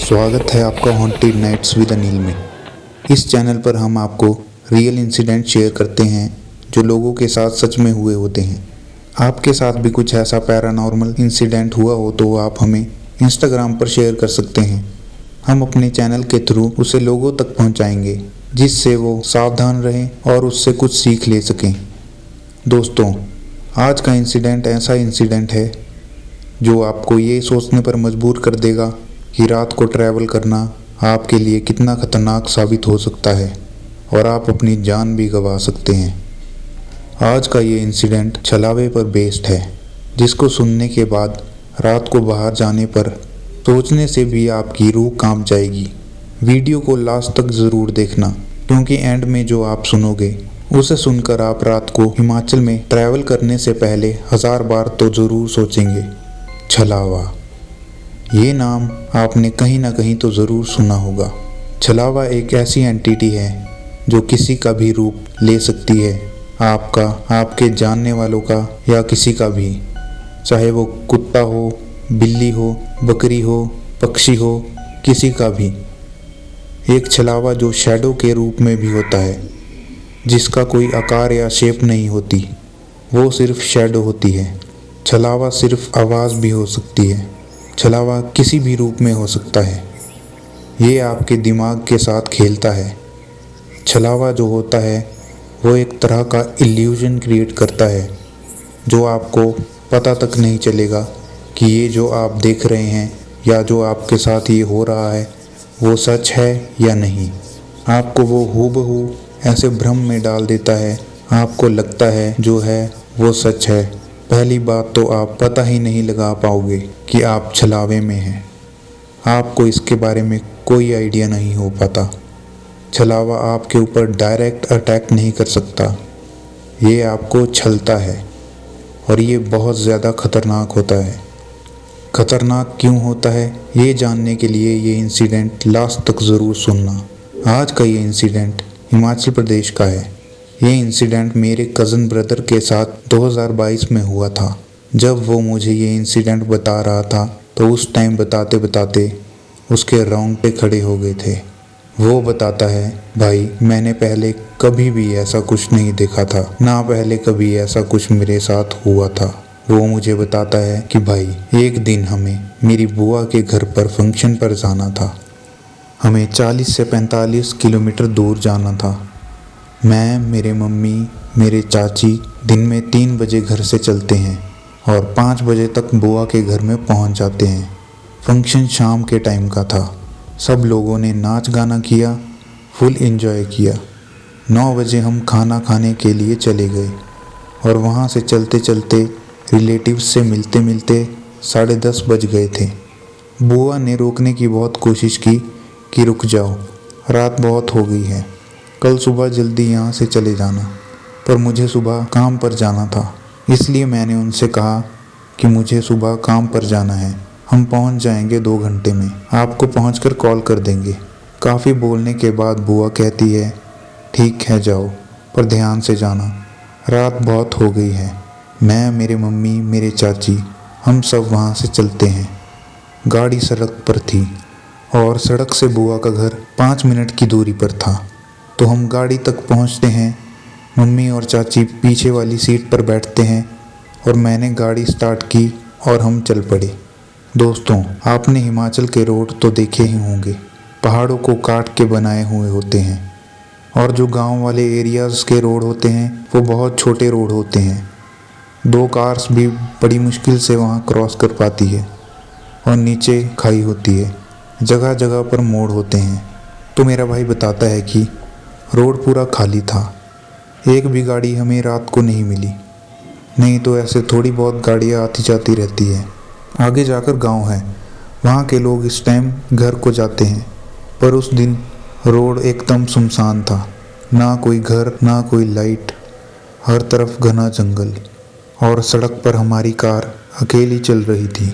स्वागत है आपका हॉन्टेड नाइट्स विद अनिल में। इस चैनल पर हम आपको रियल इंसिडेंट शेयर करते हैं जो लोगों के साथ सच में हुए होते हैं। आपके साथ भी कुछ ऐसा पैरानॉर्मल इंसिडेंट हुआ हो तो आप हमें इंस्टाग्राम पर शेयर कर सकते हैं। हम अपने चैनल के थ्रू उसे लोगों तक पहुंचाएंगे जिससे वो सावधान रहें और उससे कुछ सीख ले सकें। दोस्तों, आज का इंसिडेंट ऐसा इंसिडेंट है जो आपको ये सोचने पर मजबूर कर देगा कि रात को ट्रैवल करना आपके लिए कितना खतरनाक साबित हो सकता है और आप अपनी जान भी गंवा सकते हैं। आज का ये इंसिडेंट छलावे पर बेस्ड है, जिसको सुनने के बाद रात को बाहर जाने पर सोचने से भी आपकी रूह कांप जाएगी। वीडियो को लास्ट तक ज़रूर देखना, क्योंकि एंड में जो आप सुनोगे उसे सुनकर आप रात को हिमाचल में ट्रैवल करने से पहले 1000 बार तो ज़रूर सोचेंगे। छलावा, ये नाम आपने कहीं ना कहीं तो ज़रूर सुना होगा। छलावा एक ऐसी एंटिटी है जो किसी का भी रूप ले सकती है, आपका, आपके जानने वालों का या किसी का भी, चाहे वो कुत्ता हो, बिल्ली हो, बकरी हो, पक्षी हो, किसी का भी। एक छलावा जो शैडो के रूप में भी होता है, जिसका कोई आकार या शेप नहीं होती, वो सिर्फ शैडो होती है। छलावा सिर्फ आवाज़ भी हो सकती है। छलावा किसी भी रूप में हो सकता है। ये आपके दिमाग के साथ खेलता है। छलावा जो होता है वो एक तरह का इल्यूजन क्रिएट करता है, जो आपको पता तक नहीं चलेगा कि ये जो आप देख रहे हैं या जो आपके साथ ये हो रहा है वो सच है या नहीं। आपको वो हूबहू ऐसे भ्रम में डाल देता है, आपको लगता है जो है वो सच है। पहली बात तो आप पता ही नहीं लगा पाओगे कि आप छलावे में हैं। आपको इसके बारे में कोई आइडिया नहीं हो पाता। छलावा आपके ऊपर डायरेक्ट अटैक नहीं कर सकता, ये आपको छलता है और ये बहुत ज़्यादा खतरनाक होता है। खतरनाक क्यों होता है ये जानने के लिए ये इंसिडेंट लास्ट तक ज़रूर सुनना। आज का ये इंसिडेंट हिमाचल प्रदेश का है। ये इंसिडेंट मेरे कज़न ब्रदर के साथ 2022 में हुआ था। जब वो मुझे ये इंसिडेंट बता रहा था तो उस टाइम बताते बताते उसके रोंगटे खड़े हो गए थे। वो बताता है, भाई मैंने पहले कभी भी ऐसा कुछ नहीं देखा था, ना पहले कभी ऐसा कुछ मेरे साथ हुआ था। वो मुझे बताता है कि भाई एक दिन हमें मेरी बुआ के घर पर फंक्शन पर जाना था। हमें 40 से 45 किलोमीटर दूर जाना था। मैं, मेरे मम्मी, मेरे चाची दिन में 3 बजे घर से चलते हैं और 5 बजे तक बुआ के घर में पहुंच जाते हैं। फंक्शन शाम के टाइम का था। सब लोगों ने नाच गाना किया, फुल एंजॉय किया। 9 बजे हम खाना खाने के लिए चले गए और वहां से चलते चलते रिलेटिव्स से मिलते मिलते 10:30 बज गए थे। बुआ ने रोकने की बहुत कोशिश की कि रुक जाओ, रात बहुत हो गई है, कल सुबह जल्दी यहाँ से चले जाना। पर मुझे सुबह काम पर जाना था, इसलिए मैंने उनसे कहा कि मुझे सुबह काम पर जाना है, हम पहुँच जाएंगे 2 घंटे में, आपको पहुँचकर कॉल कर देंगे। काफ़ी बोलने के बाद बुआ कहती है, ठीक है जाओ, पर ध्यान से जाना, रात बहुत हो गई है। मैं, मेरे मम्मी, मेरे चाची, हम सब वहाँ से चलते हैं। गाड़ी सड़क पर थी और सड़क से बुआ का घर 5 मिनट की दूरी पर था। तो हम गाड़ी तक पहुंचते हैं। मम्मी और चाची पीछे वाली सीट पर बैठते हैं और मैंने गाड़ी स्टार्ट की और हम चल पड़े। दोस्तों, आपने हिमाचल के रोड तो देखे ही होंगे, पहाड़ों को काट के बनाए हुए होते हैं और जो गांव वाले एरियाज़ के रोड होते हैं वो बहुत छोटे रोड होते हैं। 2 कार्स भी बड़ी मुश्किल से वहां क्रॉस कर पाती है और नीचे खाई होती है, जगह जगह पर मोड़ होते हैं। तो मेरा भाई बताता है कि रोड पूरा खाली था, एक भी गाड़ी हमें रात को नहीं मिली। नहीं तो ऐसे थोड़ी बहुत गाड़ियाँ आती जाती रहती है। आगे जाकर गांव है, वहाँ के लोग इस टाइम घर को जाते हैं, पर उस दिन रोड एकदम सुनसान था, ना कोई घर, ना कोई लाइट, हर तरफ घना जंगल और सड़क पर हमारी कार अकेली चल रही थी।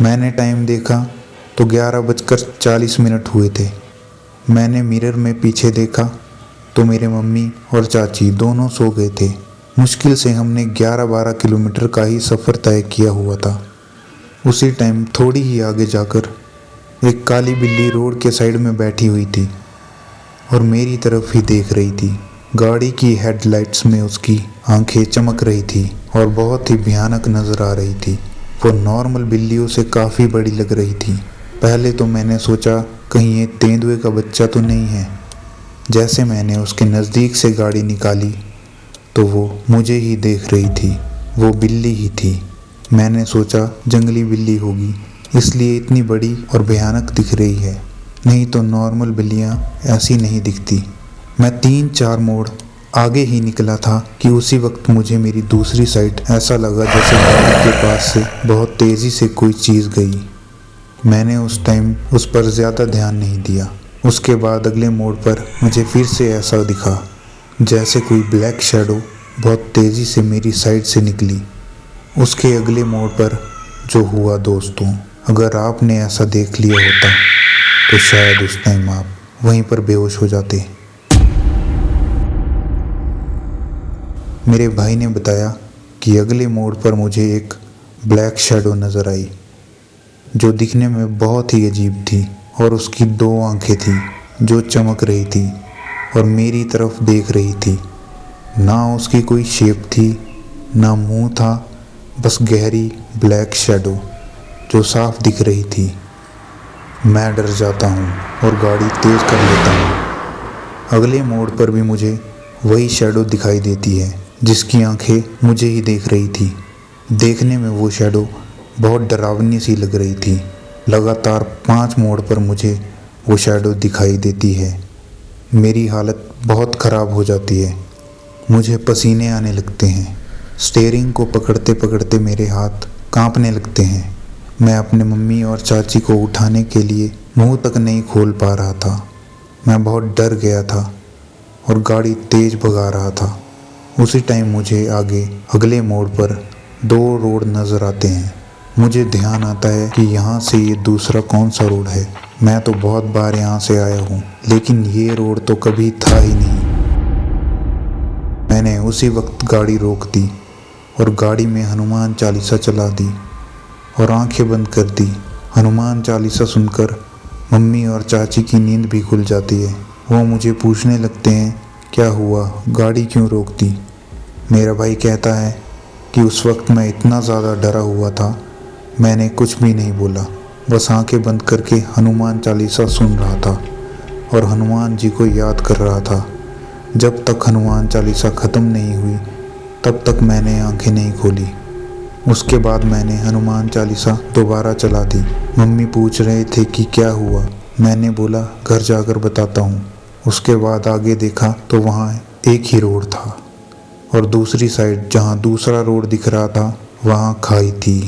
मैंने टाइम देखा तो 11:40 हुए थे। मैंने मिरर में पीछे देखा तो मेरे मम्मी और चाची दोनों सो गए थे। मुश्किल से हमने 11-12 किलोमीटर का ही सफ़र तय किया हुआ था। उसी टाइम थोड़ी ही आगे जाकर एक काली बिल्ली रोड के साइड में बैठी हुई थी और मेरी तरफ ही देख रही थी। गाड़ी की हेडलाइट्स में उसकी आंखें चमक रही थी और बहुत ही भयानक नजर आ रही थी। वो नॉर्मल बिल्लियों से काफ़ी बड़ी लग रही थी। पहले तो मैंने सोचा कहीं ये तेंदुए का बच्चा तो नहीं है। जैसे मैंने उसके नज़दीक से गाड़ी निकाली तो वो मुझे ही देख रही थी। वो बिल्ली ही थी। मैंने सोचा जंगली बिल्ली होगी, इसलिए इतनी बड़ी और भयानक दिख रही है, नहीं तो नॉर्मल बिल्लियाँ ऐसी नहीं दिखती। मैं 3-4 मोड़ आगे ही निकला था कि उसी वक्त मुझे मेरी दूसरी साइड ऐसा लगा जैसे गाड़ी के पास से बहुत तेज़ी से कोई चीज़ गई। मैंने उस टाइम उस पर ज़्यादा ध्यान नहीं दिया। उसके बाद अगले मोड़ पर मुझे फिर से ऐसा दिखा जैसे कोई ब्लैक शैडो बहुत तेज़ी से मेरी साइड से निकली। उसके अगले मोड़ पर जो हुआ दोस्तों, अगर आपने ऐसा देख लिया होता तो शायद उस टाइम आप वहीं पर बेहोश हो जाते। मेरे भाई ने बताया कि अगले मोड़ पर मुझे एक ब्लैक शैडो नज़र आई जो दिखने में बहुत ही अजीब थी और उसकी 2 आंखें थी जो चमक रही थी और मेरी तरफ देख रही थी। ना उसकी कोई शेप थी, ना मुंह था, बस गहरी ब्लैक शैडो जो साफ दिख रही थी। मैं डर जाता हूँ और गाड़ी तेज़ कर लेता हूँ। अगले मोड़ पर भी मुझे वही शैडो दिखाई देती है जिसकी आंखें मुझे ही देख रही थी। देखने में वो शैडो बहुत डरावनी सी लग रही थी। लगातार 5 मोड़ पर मुझे वो शैडो दिखाई देती है। मेरी हालत बहुत ख़राब हो जाती है। मुझे पसीने आने लगते हैं। स्टीयरिंग को पकड़ते पकड़ते मेरे हाथ कांपने लगते हैं। मैं अपने मम्मी और चाची को उठाने के लिए मुंह तक नहीं खोल पा रहा था। मैं बहुत डर गया था और गाड़ी तेज़ भगा रहा था। उसी टाइम मुझे आगे अगले मोड़ पर 2 रोड नज़र आते हैं। मुझे ध्यान आता है कि यहाँ से ये दूसरा कौन सा रोड है। मैं तो बहुत बार यहाँ से आया हूँ, लेकिन ये रोड तो कभी था ही नहीं। मैंने उसी वक्त गाड़ी रोक दी और गाड़ी में हनुमान चालीसा चला दी और आंखें बंद कर दी। हनुमान चालीसा सुनकर मम्मी और चाची की नींद भी खुल जाती है। वो मुझे पूछने लगते हैं क्या हुआ, गाड़ी क्यों रोक दी। मेरा भाई कहता है कि उस वक्त मैं इतना ज़्यादा डरा हुआ था, मैंने कुछ भी नहीं बोला, बस आंखें बंद करके हनुमान चालीसा सुन रहा था और हनुमान जी को याद कर रहा था। जब तक हनुमान चालीसा ख़त्म नहीं हुई तब तक मैंने आंखें नहीं खोली। उसके बाद मैंने हनुमान चालीसा दोबारा चला दी। मम्मी पूछ रहे थे कि क्या हुआ। मैंने बोला घर जाकर बताता हूँ। उसके बाद आगे देखा तो वहाँ एक ही रोड था और दूसरी साइड जहाँ दूसरा रोड दिख रहा था वहाँ खाई थी।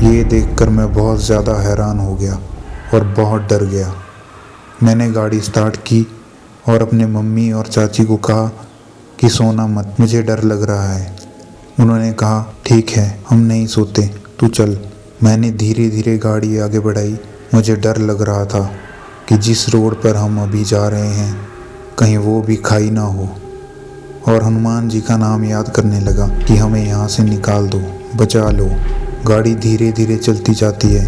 ये देखकर मैं बहुत ज़्यादा हैरान हो गया और बहुत डर गया। मैंने गाड़ी स्टार्ट की और अपने मम्मी और चाची को कहा कि सोना मत, मुझे डर लग रहा है। उन्होंने कहा ठीक है, हम नहीं सोते, तू चल। मैंने धीरे धीरे गाड़ी आगे बढ़ाई। मुझे डर लग रहा था कि जिस रोड पर हम अभी जा रहे हैं कहीं वो भी खाई ना हो, और हनुमान जी का नाम याद करने लगा कि हमें यहाँ से निकाल दो, बचा लो। गाड़ी धीरे धीरे चलती जाती है।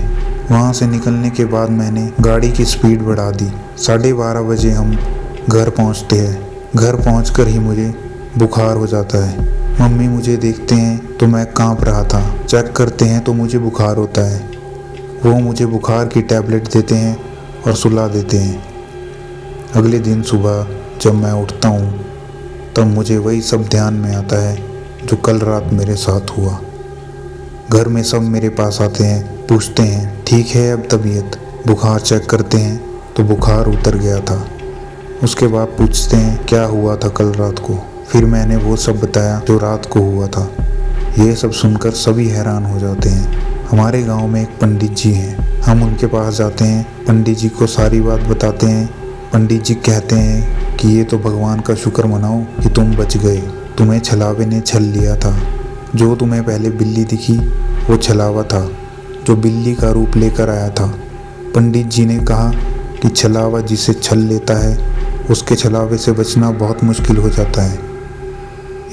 वहाँ से निकलने के बाद मैंने गाड़ी की स्पीड बढ़ा दी। 12:30 बजे हम घर पहुँचते हैं। घर पहुँचकर ही मुझे बुखार हो जाता है। मम्मी मुझे देखते हैं तो मैं कांप रहा था। चेक करते हैं तो मुझे बुखार होता है। वो मुझे बुखार की टैबलेट देते हैं और सुला देते हैं। अगले दिन सुबह जब मैं उठता हूँ तब मुझे वही सब ध्यान में आता है जो कल रात मेरे साथ हुआ। घर में सब मेरे पास आते हैं, पूछते हैं ठीक है अब तबीयत। बुखार चेक करते हैं तो बुखार उतर गया था। उसके बाद पूछते हैं क्या हुआ था कल रात को। फिर मैंने वो सब बताया जो रात को हुआ था। ये सब सुनकर सभी हैरान हो जाते हैं। हमारे गांव में एक पंडित जी हैं। हम उनके पास जाते हैं, पंडित जी को सारी बात बताते हैं। पंडित जी कहते हैं कि ये तो भगवान का शुक्र मनाओ कि तुम बच गए। तुम्हें छलावे ने छल लिया था। जो तुम्हें पहले बिल्ली दिखी वो छलावा था जो बिल्ली का रूप लेकर आया था। पंडित जी ने कहा कि छलावा जिसे छल लेता है उसके छलावे से बचना बहुत मुश्किल हो जाता है।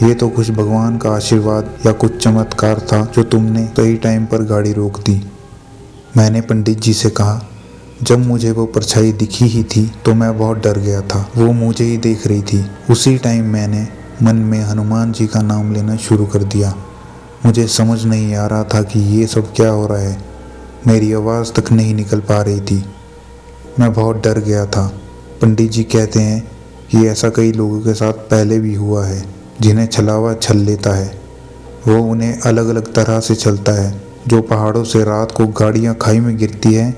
ये तो कुछ भगवान का आशीर्वाद या कुछ चमत्कार था जो तुमने सही टाइम पर गाड़ी रोक दी। मैंने पंडित जी से कहा, जब मुझे वो परछाई दिखी ही थी तो मैं बहुत डर गया था। वो मुझे ही देख रही थी। उसी टाइम मैंने मन में हनुमान जी का नाम लेना शुरू कर दिया। मुझे समझ नहीं आ रहा था कि ये सब क्या हो रहा है। मेरी आवाज़ तक नहीं निकल पा रही थी। मैं बहुत डर गया था। पंडित जी कहते हैं कि ऐसा कई लोगों के साथ पहले भी हुआ है, जिन्हें छलावा छल लेता है। वो उन्हें अलग अलग तरह से छलता है। जो पहाड़ों से रात को गाड़ियाँ खाई में गिरती है,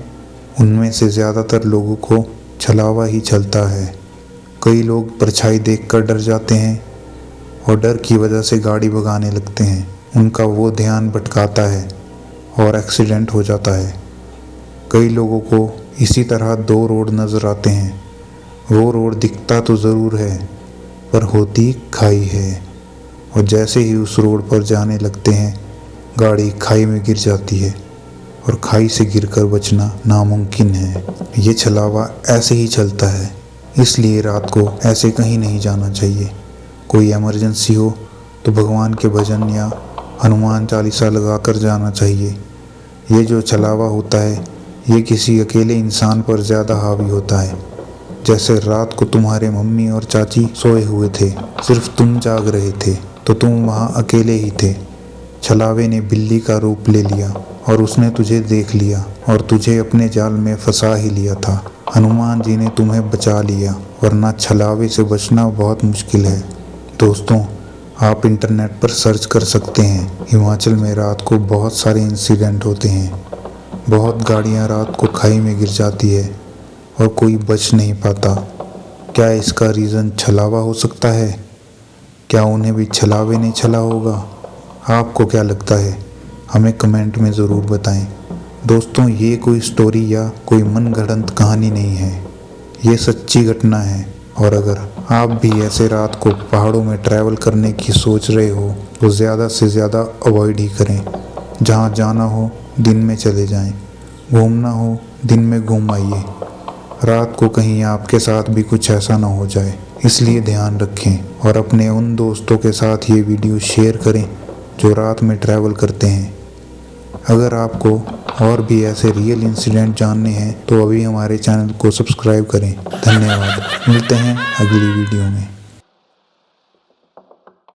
उनमें से ज़्यादातर लोगों को छलावा ही छलता है। कई लोग परछाई देखकर डर जाते हैं और डर की वजह से गाड़ी भगाने लगते हैं। उनका वो ध्यान भटकाता है और एक्सीडेंट हो जाता है। कई लोगों को इसी तरह दो रोड नज़र आते हैं। वो रोड दिखता तो ज़रूर है, पर होती खाई है, और जैसे ही उस रोड पर जाने लगते हैं, गाड़ी खाई में गिर जाती है और खाई से गिरकर बचना नामुमकिन है। ये छलावा ऐसे ही चलता है, इसलिए रात को ऐसे कहीं नहीं जाना चाहिए। कोई इमरजेंसी हो तो भगवान के भजन या हनुमान चालीसा लगा कर जाना चाहिए। ये जो छलावा होता है, ये किसी अकेले इंसान पर ज़्यादा हावी होता है। जैसे रात को तुम्हारे मम्मी और चाची सोए हुए थे, सिर्फ तुम जाग रहे थे, तो तुम वहाँ अकेले ही थे। छलावे ने बिल्ली का रूप ले लिया और उसने तुझे देख लिया और तुझे अपने जाल में फंसा ही लिया था। हनुमान जी ने तुम्हें बचा लिया, वरना छलावे से बचना बहुत मुश्किल है। दोस्तों, आप इंटरनेट पर सर्च कर सकते हैं। हिमाचल में रात को बहुत सारे इंसिडेंट होते हैं। बहुत गाड़ियाँ रात को खाई में गिर जाती है और कोई बच नहीं पाता। क्या इसका रीज़न छलावा हो सकता है? क्या उन्हें भी छलावे ने छला होगा? आपको क्या लगता है? हमें कमेंट में ज़रूर बताएं। दोस्तों, ये कोई स्टोरी या कोई मनगढ़ंत कहानी नहीं है, ये सच्ची घटना है। और अगर आप भी ऐसे रात को पहाड़ों में ट्रैवल करने की सोच रहे हो तो ज़्यादा से ज़्यादा अवॉइड ही करें। जहाँ जाना हो दिन में चले जाएं, घूमना हो दिन में घूम आइए। रात को कहीं आपके साथ भी कुछ ऐसा ना हो जाए, इसलिए ध्यान रखें और अपने उन दोस्तों के साथ ये वीडियो शेयर करें जो रात में ट्रैवल करते हैं। अगर आपको और भी ऐसे रियल इंसिडेंट जानने हैं तो अभी हमारे चैनल को सब्सक्राइब करें। धन्यवाद। मिलते हैं अगली वीडियो में।